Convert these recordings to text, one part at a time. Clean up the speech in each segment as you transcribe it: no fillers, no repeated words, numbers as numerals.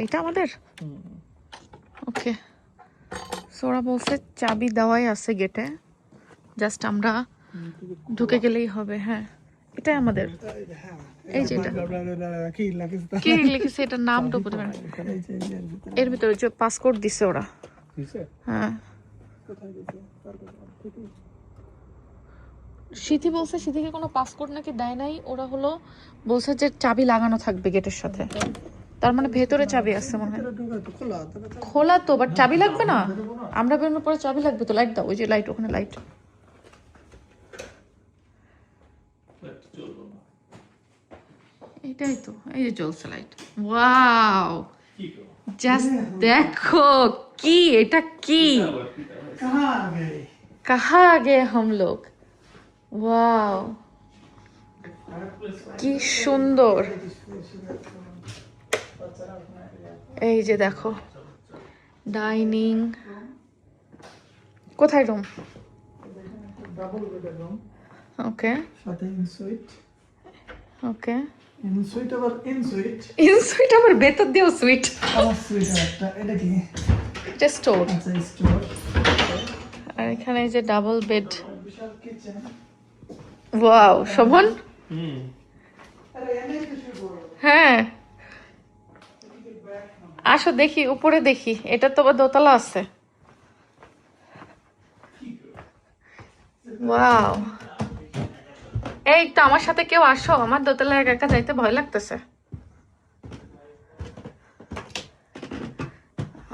এটা আমাদের ওকে। সোরা বলছে চাবি দেওয়াই আছে গেটে, জাস্ট আমরা ঢুকে গেলেই হবে। হ্যাঁ এটাই আমাদের। এই যে এটা কি লিখেছে, এটার নামটা বলতে পারেন। এর ভিতরে যে পাসকোড দিছে ওরা। হ্যাঁ সিথি বলছে, সিথিকে কোনো পাসকোড নাকি দেয় নাই, ওরা হলো বলছে যে চাবি লাগানো থাকবে গেটের সাথে। তার মানে ভেতরে চাবি আছে মনে হয়। খোলা তো, বাট চাবি লাগবে না। আমরা বেরোনোর পরে চাবি লাগবে তো। লাইট দাও, ওই যে লাইট, ওখানে লাইট। এটাই তো, এই যে জ্বলছে লাইট। ওয়াও, জাস্ট দেখো কি এটা, কি কাহা আগে হাম লোগ। ওয়াও কি সুন্দর। এই যে দেখো ডাইনিং। কোথায় রুম? ওকে ওকে। ইনসুইট আবার ভেতর দিয়েও সুইট। এটা স্টোর। আর এখানে যে ডাবল বেড। ওয়াও শোভন। হ্যাঁ আসো দেখি, উপরে দেখি। এটা তো আবার দোতলা আছে। ওয়াও, এই তো আমার সাথে কেউ আসো, আমার দোতলায় একা একা যাইতে ভয় লাগতেছে।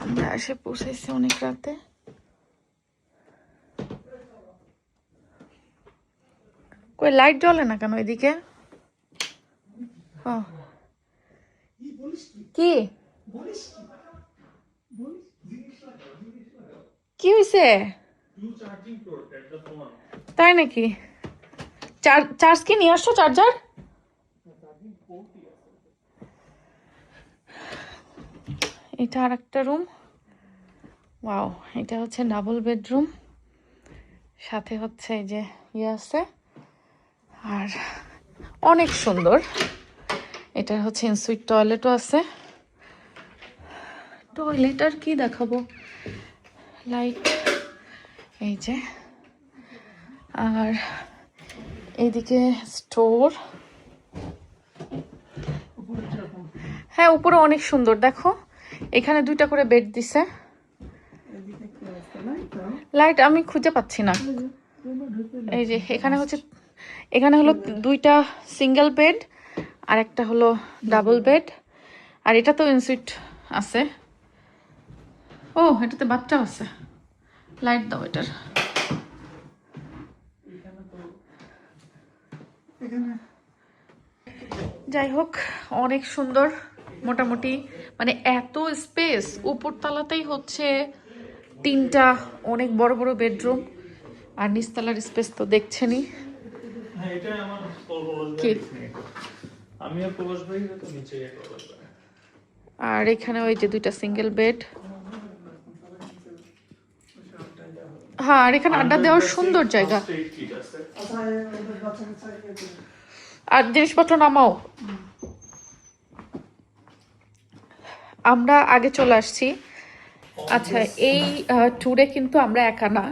আমরা এসে পৌঁছাইছি অনেক রাতে। কই লাইট জ্বলে না কেন এদিকে? কি কি হয়েছে? তাই নাকি? চার্জ কি নিয়ে আসছো? চার্জার? এটা আর একটা রুম। ওয়াও, এটা হচ্ছে ডাবল বেডরুম, সাথে হচ্ছে এই যে ইয়ে আছে, আর অনেক সুন্দর। এটা হচ্ছে ইনসুইট টয়লেটও আছে। টয়লেট আর কি দেখাবো, লাইট এই যে, আর এইদিকে স্টোর। হ্যাঁ উপরে অনেক সুন্দর। দেখো এখানে দুইটা করে বেড দিছে। লাইট আমি খুঁজে পাচ্ছি না। এই যে এখানে হচ্ছে, এখানে হলো দুইটা সিঙ্গেল বেড আর একটা হলো ডাবল বেড। আর এটা তো ইনসুইট আছে। ও এটাতে বাচ্চা আছে। লাইট দাও এটার। যাই হোক অনেক সুন্দর। মোটামুটি মানে এত স্পেস। উপর তলাতেই হচ্ছে তিনটা অনেক বড় বড় বেডরুম, আর নিচতলার স্পেস তো দেখছেনই। আর এখানে ওই যে দুইটা সিঙ্গেল বেড। হ্যাঁ আর এখানে আড্ডা দেওয়ার সুন্দর জায়গা। আর জিনিসপত্র নামাও। আমরা আগে চলে আসছি। আচ্ছা এই ট্যুরে কিন্তু আমরা একা না,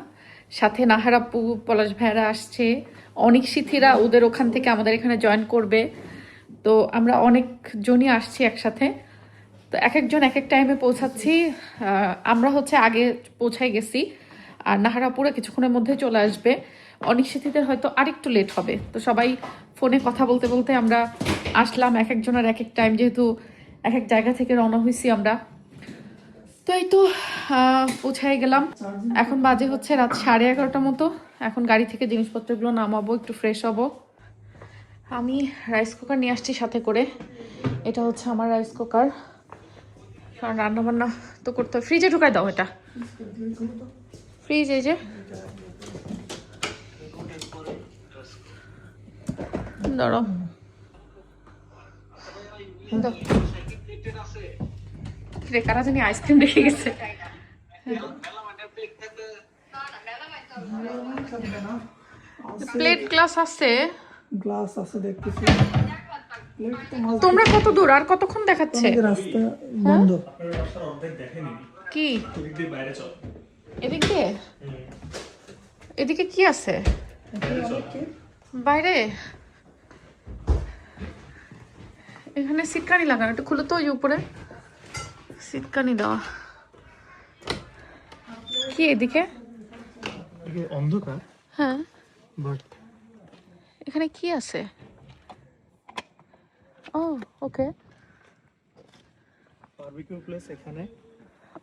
সাথে নাহার আপু, পলাশ ভাইরা আসছে, অনেক সিথিরা ওদের ওখান থেকে আমাদের এখানে জয়েন করবে। তো আমরা অনেকজনই আসছি একসাথে। তো এক একজন এক এক টাইমে পৌঁছাচ্ছি। আমরা হচ্ছে আগে পৌঁছাই গেছি, আর নাহার আপুরা কিছুক্ষণের মধ্যে চলে আসবে। অনেক সিথিদের হয়তো আরেকটু লেট হবে। তো সবাই ফোনে কথা বলতে বলতে আমরা আসলাম এক একজনের এক এক টাইম, যেহেতু এক এক জায়গা থেকে রওনা হয়েছি আমরা। তো এই তো পৌঁছাই গেলাম। এখন বাজে হচ্ছে রাত 11:30 মতো। এখন গাড়ি থেকে জিনিসপত্রগুলো নামাবো, একটু ফ্রেশ হব। আমি রাইস কুকার নিয়ে আসছি সাথে করে। এটা হচ্ছে আমার রাইস কুকার, কারণ রান্নাবান্না তো করতে। ফ্রিজে ঢুকাই দাও এটা, ফ্রিজ এই যে। ধরো কারা জানি আইসক্রিম রেখে গেছে। প্লেট গ্লাস আছে, গ্লাস আছে দেখতেছি। তোমরা কত দূর আর কতক্ষণ দেখাচ্ছে? রাস্তা বন্ধ। কি এদিক দিয়ে? এদিকে কি আছে বাইরে? এখানে সিটকানি লাগানো, একটু খুলে তো ওই উপরে সিটকানি দেওয়া। কি এদিকে? অন্ধকার। হ্যাঁ, বাট এখানে কি আছে? ও ওকে বারবিকিউ প্লেস এখানে।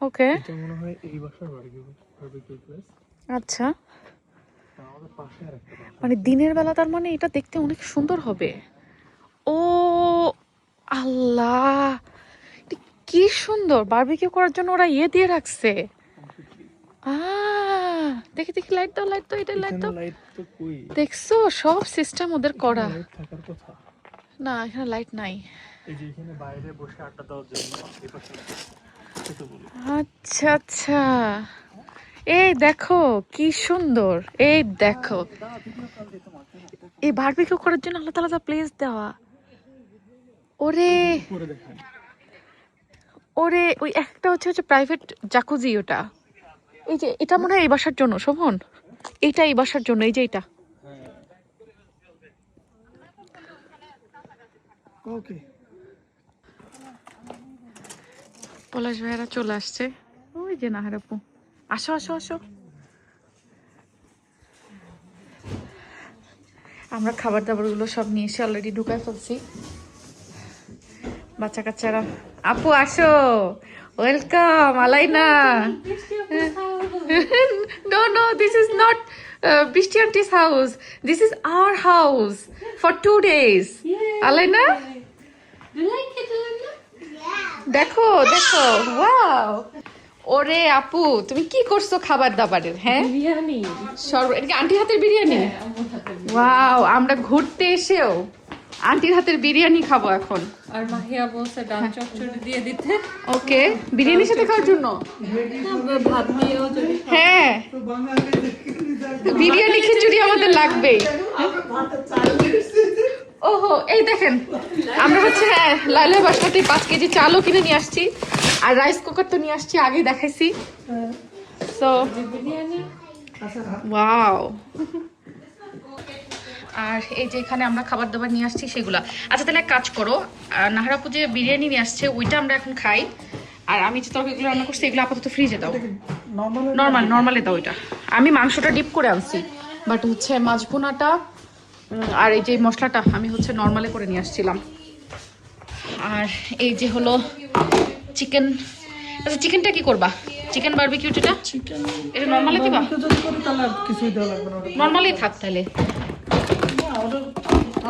ওকে, এটা মনে হয় এই বাসার বারবিকিউ প্লেস। আচ্ছা। আমাদের পাশে আরেকটা বাসা। মানে দিনের বেলা তার মানে এটা দেখতে অনেক সুন্দর হবে। ও আল্লাহ, এটা কি সুন্দর! বারবিকিউ করার জন্য ওরা ইয়ে দিয়ে রাখছে। দেখি দেখি, লাইট দাও, লাইট দাও, এটা লাইট দাও। লাইট তো কই? দেখছো সব সিস্টেম ওদের করা। লাইট থাকার কথা। না, এখানে লাইট নাই। এই যে এখানে বাইরে বসে আড্ডা দেওয়ার জন্য এই পাশে সেটা বলি। আচ্ছা আচ্ছা, এই দেখো কি সুন্দর, এই দেখো এই বারবিকিউ করার জন্য আলাদা আলাদা প্লেস দেওয়া। ওরে পরে দেখেন। ওরে, ওই একটা হচ্ছে প্রাইভেট জাকুজি, ওটা এই যে এটা মনে হয় এই বাসার জন্য। শোভন, এইটা এই বাসার জন্য, এই যে এটা। ওকে, পলাশ ভাইরা চলে আসছে। ওই যে নাহার আপু, আসো আসো আসো। আমরা খাবার দাবার গুলো সব নিয়ে এসে অলরেডি ঢুকায় ফেলছি। বাচ্চা কাচ্চারা, আপু আসো, ওয়েলকাম আলাইনা। No, no, this is not Bishti Auntie's house. This is our house for 2 days. Alaina, Do you like it, Alana? দেখো দেখো, ওয়াও। ওরে আপু, তুমি কি করছো খাবার দাবারের? হ্যাঁ, Biryani. এটা কি আন্টির হাতের বিরিয়ানি? ওয়াও, আমরা ঘুরতে এসেও আন্টির হাতের বিরিয়ানি খাবো এখন। আর মাহিয়া বলছে ডাল চচ্চড়ি দিয়ে দিতে। ওকে, বিরিয়ানির সাথে খাওয়ার জন্য? ভাত দিয়েও যদি হ্যাঁ, বিরিয়ানি খিচুড়ি আমাদের লাগবেই। ওহো, এই দেখেন, আমরা হচ্ছে হ্যাঁ লাইলা বাসাতে 5 কেজি চালও কিনে নিয়ে আসছি, আর রাইস কুকার তো নিয়ে আসছি, আগে দেখাইছি। So biryani wow. আর এই যে এখানে আমরা খাবার দাবার নিয়ে আসছি সেগুলা। আচ্ছা তাহলে এক কাজ করো, নাহারাপু যে বিরিয়ানি নিয়ে আসছে ওইটা আমরা এখন খাই, আর আমি যে তরকারিগুলো রান্না করছি এগুলো আপাতত ফ্রিজে দাও। নর্মালি দাও ওইটা। আমি মাংসটা ডিপ করে আনছি, বাট হচ্ছে মাছ ভুনাটা আর এই যে মশলাটা আমি হচ্ছে নর্মালে করে নিয়ে আসছিলাম। আর এই যে হলো চিকেন। আচ্ছা চিকেনটা কি করবা? চিকেন বারবিকিউ যেটা, এটা নর্মালি দিবা? কিছুই দেওয়া লাগবে না, নর্মালি থাক তাহলে,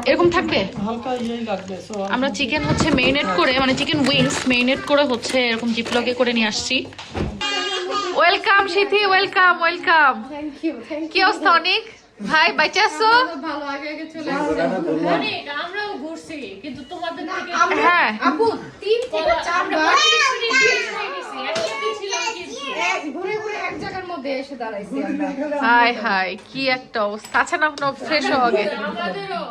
এরকম থাকবে। হালকা ইয়েই লাগবে। সো আমরা চিকেন হচ্ছে মেরিনেট করে, মানে চিকেন উইংস মেরিনেট করে হচ্ছে এরকম জিপলকে করে নিয়ে আসছি। ওয়েলকাম সিথি, ওয়েলকাম ওয়েলকাম। কি অবস্থা অনেক ভাই, বাইচে আসছো? ভালো আগে আগে চলে আসছে। অনেক আমরাও ঘুরছি কিন্তু তোমাদের থেকে হ্যাঁ আপু 3 থেকে 4 বার ঘুরে ঘুরে এক জায়গার মধ্যে এসে দাঁড়াইছি আমরা। হাই হাই, কি একটা অবস্থা। আচ্ছা না, ফ্রেশ হওয়া আগে। আমাদেরও